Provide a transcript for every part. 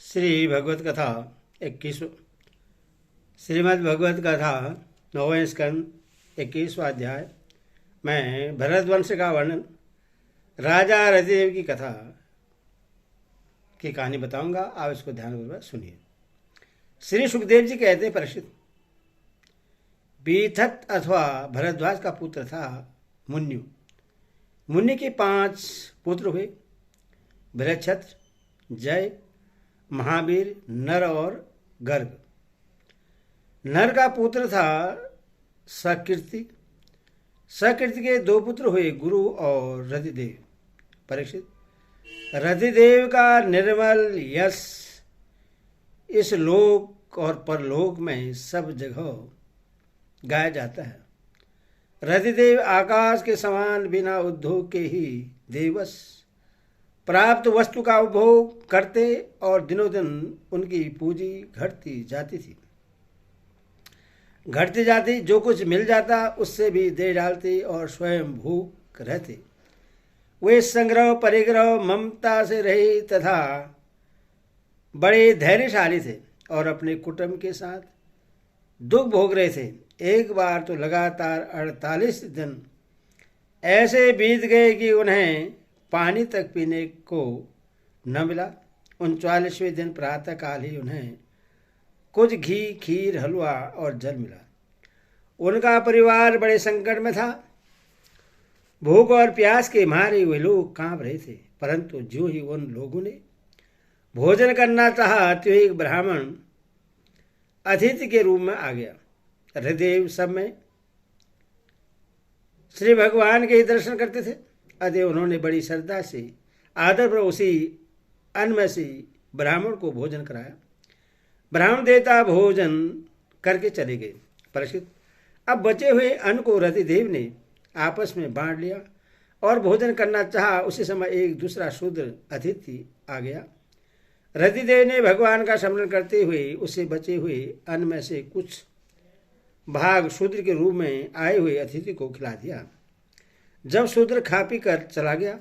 श्री भगवत कथा 21। श्रीमद् भगवत कथा 9वें स्कंद 21वां अध्याय में भरतवंश का वर्णन, राजा रतिदेव की कथा की कहानी बताऊंगा। आप इसको ध्यानपूर्वक सुनिए। श्री सुखदेव जी कहते हैं, परीक्षित, बीथत अथवा भरद्वाज का पुत्र था मुन्यु। मुनि के 5 पुत्र हुए, बृहच्छत्र, जय, महावीर, नर और गर्ग। नर का पुत्र था सकीर्ति। सकीर्ति के 2 पुत्र हुए, गुरु और रतिदेव। परीक्षित, रतिदेव का निर्मल यश इस लोक और परलोक में सब जगह गाया जाता है। रतिदेव आकाश के समान बिना उद्योग के ही देवस प्राप्त वस्तु का उपभोग करते और दिनों दिन उनकी पूंजी घटती जाती थी। घटती जाती, जो कुछ मिल जाता उससे भी दे डालते और स्वयं भूख रहते। वे संग्रह परिग्रह ममता से रहे तथा बड़े धैर्यशाली थे और अपने कुटुंब के साथ दुख भोग रहे थे। एक बार तो लगातार 48 दिन ऐसे बीत गए कि उन्हें पानी तक पीने को न मिला। 39वें दिन प्रातःकाल ही उन्हें कुछ घी, खीर, हलवा और जल मिला। उनका परिवार बड़े संकट में था। भूख और प्यास के मारे वे लोग कांप रहे थे। परंतु जो ही उन लोगों ने भोजन करना चाहा, तो एक ब्राह्मण अतिथि के रूप में आ गया। हृदय सब में श्री भगवान के दर्शन करते थे, अतः उन्होंने बड़ी श्रद्धा से आदर पर उसी अन्न में से ब्राह्मण को भोजन कराया। ब्राह्मण देवता भोजन करके चले गए। परीक्षित, अब बचे हुए अन्न को रतिदेव ने आपस में बांट लिया और भोजन करना चाहा। उसी समय एक दूसरा शूद्र अतिथि आ गया। रतिदेव ने भगवान का स्मरण करते हुए उसे बचे हुए अन्न में से कुछ भाग शूद्र के रूप में आए हुए अतिथि को खिला दिया। जब शूद्र खा पी कर चला गया,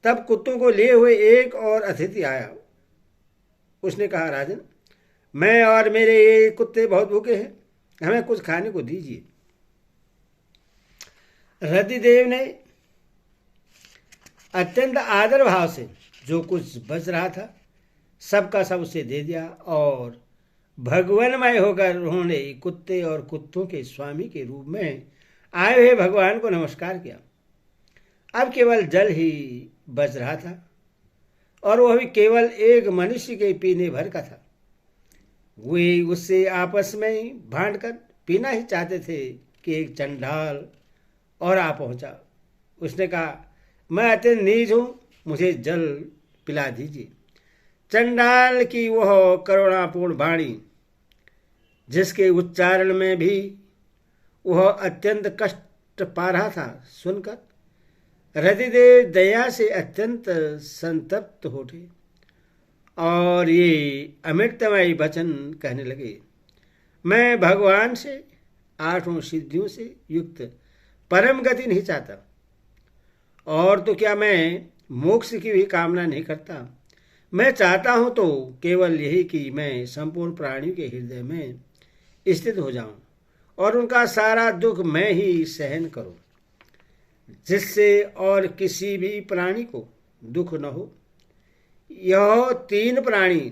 तब कुत्तों को लिए हुए एक और अतिथि आया। उसने कहा, राजन, मैं और मेरे ये कुत्ते बहुत भूखे हैं, हमें कुछ खाने को दीजिए। रतिदेव ने अत्यंत आदर भाव से जो कुछ बच रहा था सबका सब उसे दे दिया और भगवानमय होकर उन्होंने कुत्ते और कुत्तों के स्वामी के रूप में आए हुए भगवान को नमस्कार किया। अब केवल जल ही बच रहा था और वह भी केवल एक मनुष्य के पीने भर का था। वे उससे आपस में बांटकर पीना ही चाहते थे कि एक चंडाल और आ पहुंचा। उसने कहा, मैं अत्यंत नीच हूं, मुझे जल पिला दीजिए। चंडाल की वह करुणापूर्ण वाणी, जिसके उच्चारण में भी वह अत्यंत कष्ट पा रहा था, सुनकर रतिदेव दया से अत्यंत संतप्त हो उठे और ये अमृतमय वचन कहने लगे, मैं भगवान से 8 सिद्धियों से युक्त परम गति नहीं चाहता, और तो क्या मैं मोक्ष की भी कामना नहीं करता। मैं चाहता हूं तो केवल यही कि मैं संपूर्ण प्राणियों के हृदय में स्थित हो जाऊं और उनका सारा दुख मैं ही सहन करूं, जिससे और किसी भी प्राणी को दुख न हो। यह 3 प्राणी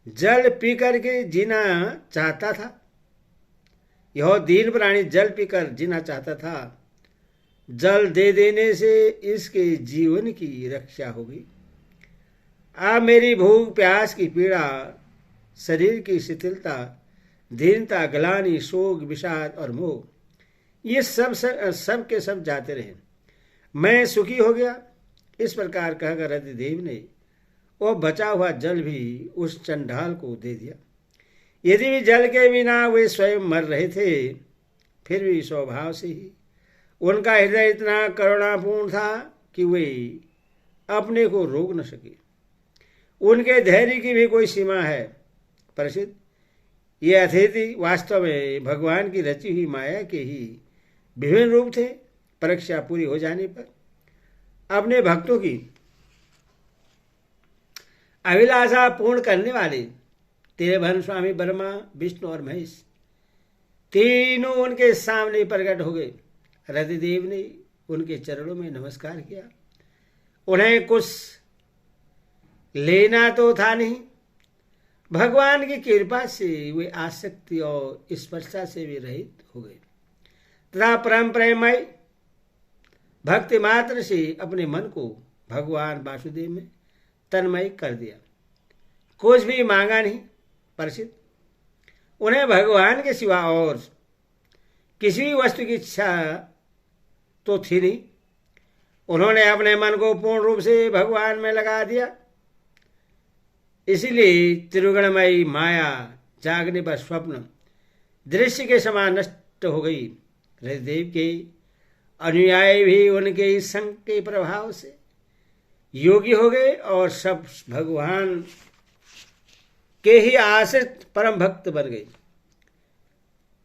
जल पी करके जीना चाहता था। यह 3 प्राणी जल पीकर जीना चाहता था। जल दे देने से इसके जीवन की रक्षा होगी। अब मेरी भूख, प्यास की पीड़ा, शरीर की शिथिलता, दीनता, ग्लानि, शोक, विषाद और मोह, ये सब के सब जाते रहे। मैं सुखी हो गया। इस प्रकार कहकर रतिदेव ने वो बचा हुआ जल भी उस चंडाल को दे दिया। यदि भी जल के बिना वे स्वयं मर रहे थे, फिर भी स्वभाव से ही उनका हृदय इतना करुणापूर्ण था कि वे अपने को रोक न सके। उनके धैर्य की भी कोई सीमा है। परीक्षित, ये अतिथि वास्तव में भगवान की रची हुई माया के ही विभिन्न रूप थे। परीक्षा पूरी हो जाने पर अपने भक्तों की अभिलाषा पूर्ण करने वाले तेरे भन स्वामी ब्रह्मा, विष्णु और महेश तीनों उनके सामने प्रकट हो गए। रतिदेव ने उनके चरणों में नमस्कार किया। उन्हें कुछ लेना तो था नहीं। भगवान की कृपा से वे आसक्ति और स्पर्शा से भी रहित हो गए तथा परम प्रेममय भक्ति मात्र से अपने मन को भगवान वासुदेव में तन्मय कर दिया। कुछ भी मांगा नहीं। परिचित, उन्हें भगवान के सिवा और किसी भी वस्तु की इच्छा तो थी नहीं। उन्होंने अपने मन को पूर्ण रूप से भगवान में लगा दिया। इसीलिए त्रिगुणमयी माया जागने पर स्वप्न दृश्य के समान नष्ट हो गई। रतिदेव के अनुयायी भी उनके इस संग के प्रभाव से योगी हो गए और सब भगवान के ही आश्रित परम भक्त बन गए।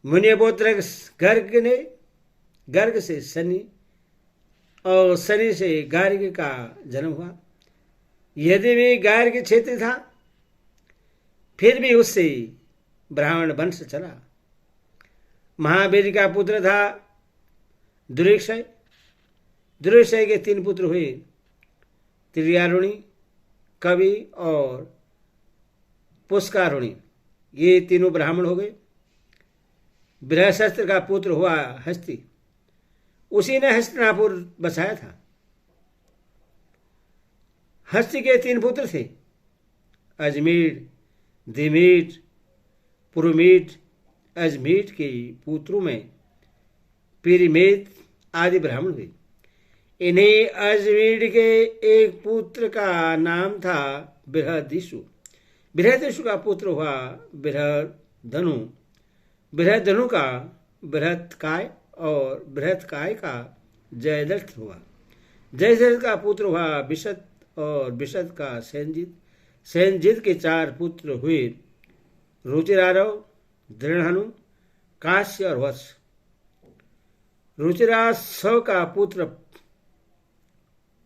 मुनिपुत्र गर्ग से शनि और शनि से गार्ग का जन्म हुआ। यदि भी गार्ग क्षेत्र था, फिर भी उससे ब्राह्मण वंश चला। महावीर का पुत्र था दुरीक्षय। दुरीक्षय के 3 पुत्र हुए, त्रियारुणी, कवि और पुष्कारुणी। ये तीनों ब्राह्मण हो गए। बृहस्पति का पुत्र हुआ हस्ती। उसी ने हस्तिनापुर बसाया था। हस्ती के 3 पुत्र थे, अजमीर, दिमीट, पुरुमीट। अजमीट के पुत्रों में पिरीमेत आदि ब्राह्मण हुए। इन्हीं अजमीर के एक पुत्र का नाम था बृहदिषु। बृहदिषु का पुत्र हुआ बृहदधनु। बृहदधनु का बृहत्काय और बृहत्काय का जयद्रथ हुआ। जयद्रथ का पुत्र हुआ विशद और विशद का सेनजित। सेनजित के 4 पुत्र हुए, रुचिरारव, दृढ़हनु, काश्य और वत्स। रुचिरासव का पुत्र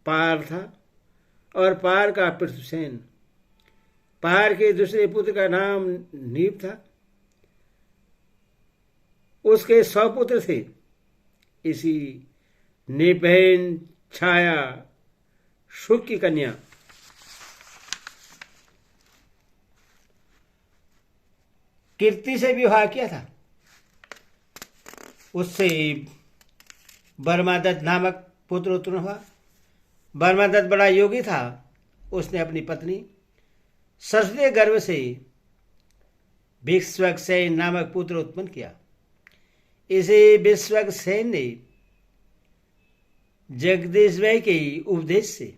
पार था और पार का पृथुसेन। पार के दूसरे पुत्र का नाम नीप था। उसके 100 पुत्र थे। इसी निपहन छाया शुक की कन्या कीर्ति से विवाह किया था। उससे बर्मादत्त नामक पुत्र उत्पन्न हुआ। बर्मादत्त बड़ा योगी था। उसने अपनी पत्नी सरस्वती गर्भ से विश्वक्सेन नामक पुत्र उत्पन्न किया। इसे विश्वक्सेन ने जगदीश भाई के उपदेश से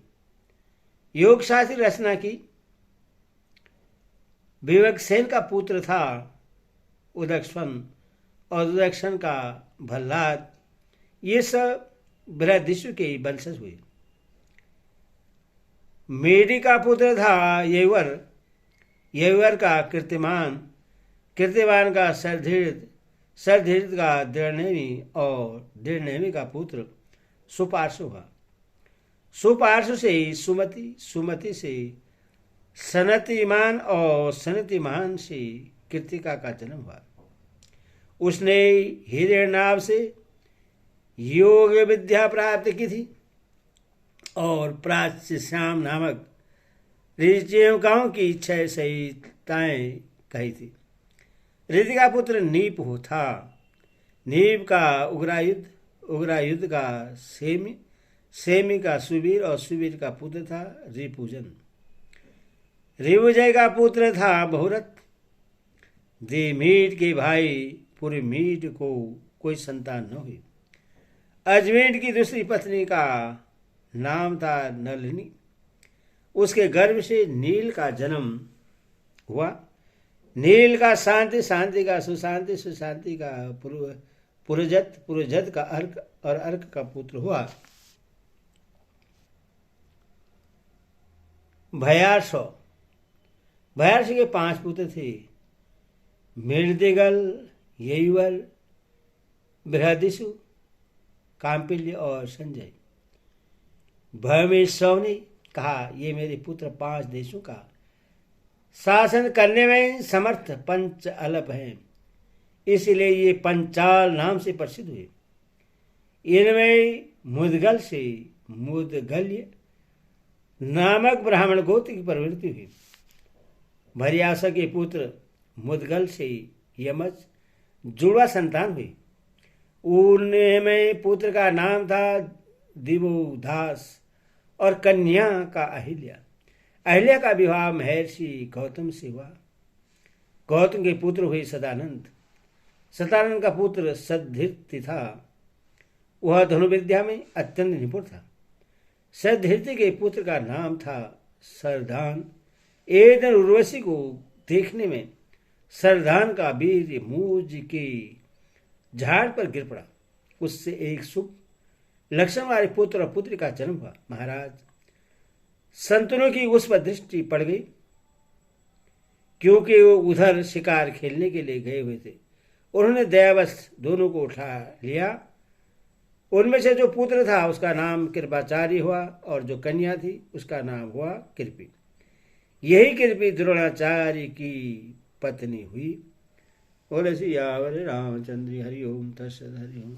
योग शास्त्र रचना की। विवक्षसेन का पुत्र था उदक्षण और उदक्षण का भल्लाद। ये सब बृहदिषु के वंशज हुए। मेरी का पुत्र था ययुवर। ययुवर का कीर्तिमान, कीर्तिमान का सरधीर्थ, सरधीर्थ का दृढ़नेमी और दृढ़नेमी का पुत्र सुपार्श्व हुआ। सुपार्श्व से सुमति, सुमति से सनतिमान और सनतिमान से कृतिका का जन्म हुआ। उसने हिरण्यनाभ से योग विद्या प्राप्त की थी और प्राच्य श्याम नामक ऋचिकाओं की 6 संहिताएं कही थी। ऋति का पुत्र नीप हो था। नीप का उग्रायुध, उग्रायुध का सेमी, सेमी का सुबीर और सुबीर का पुत्र था रिपुजन। रिपुजय का पुत्र था बहुरथ। दिमीट के भाई पुरमीट को कोई संतान न हुई। अजमीट की दूसरी पत्नी का नाम था नलिनी। उसके गर्भ से नील का जन्म हुआ। नील का शांति, शांति का सुशांति, सुशांति का पुरजत, पुरजत का अर्क और अर्क का पुत्र हुआ भयार्ष। भयार्ष के 5 पुत्र थे, मृदिगल, ययुवर, बृहदिषु, काम्पिल्य और संजय। भयमेश्वर ने कहा, ये मेरे पुत्र 5 देशों का शासन करने में समर्थ पंच अलप हैं, इसलिए ये पंचाल नाम से प्रसिद्ध हुए। इनमें मुदगल से मुदगल्य नामक ब्राह्मण गोत्र की प्रवृत्ति हुई। भरियासा के पुत्र मुदगल से यमज जुड़वा संतान हुई। उनमें पुत्र का नाम था दिवोदास और कन्या का अहिल्या। अहिल्या का विवाह महर्षि गौतम से हुआ। गौतम के पुत्र हुए सदानंद। सदानंद का पुत्र सद्धृति था। वह धनुर्विद्या में अत्यंत निपुण था। सद्धृति के पुत्र का नाम था सरदान। एक दिन उर्वशी को देखने में सरदान का वीर मूज के झाड़ पर गिर पड़ा। उससे एक शुभ लक्षण वाले पुत्र और पुत्री का जन्म हुआ। महाराज, संतनों की उस पर दृष्टि पड़ गई, क्योंकि वो उधर शिकार खेलने के लिए गए हुए थे। उन्होंने दयावश दोनों को उठा लिया। उनमें से जो पुत्र था उसका नाम कृपाचार्य हुआ और जो कन्या थी उसका नाम हुआ कृपी। यही कृपी द्रोणाचार्य की पत्नी हुई। बोले श्री रामचंद्र हरि ओम तत्सत हरि ओम।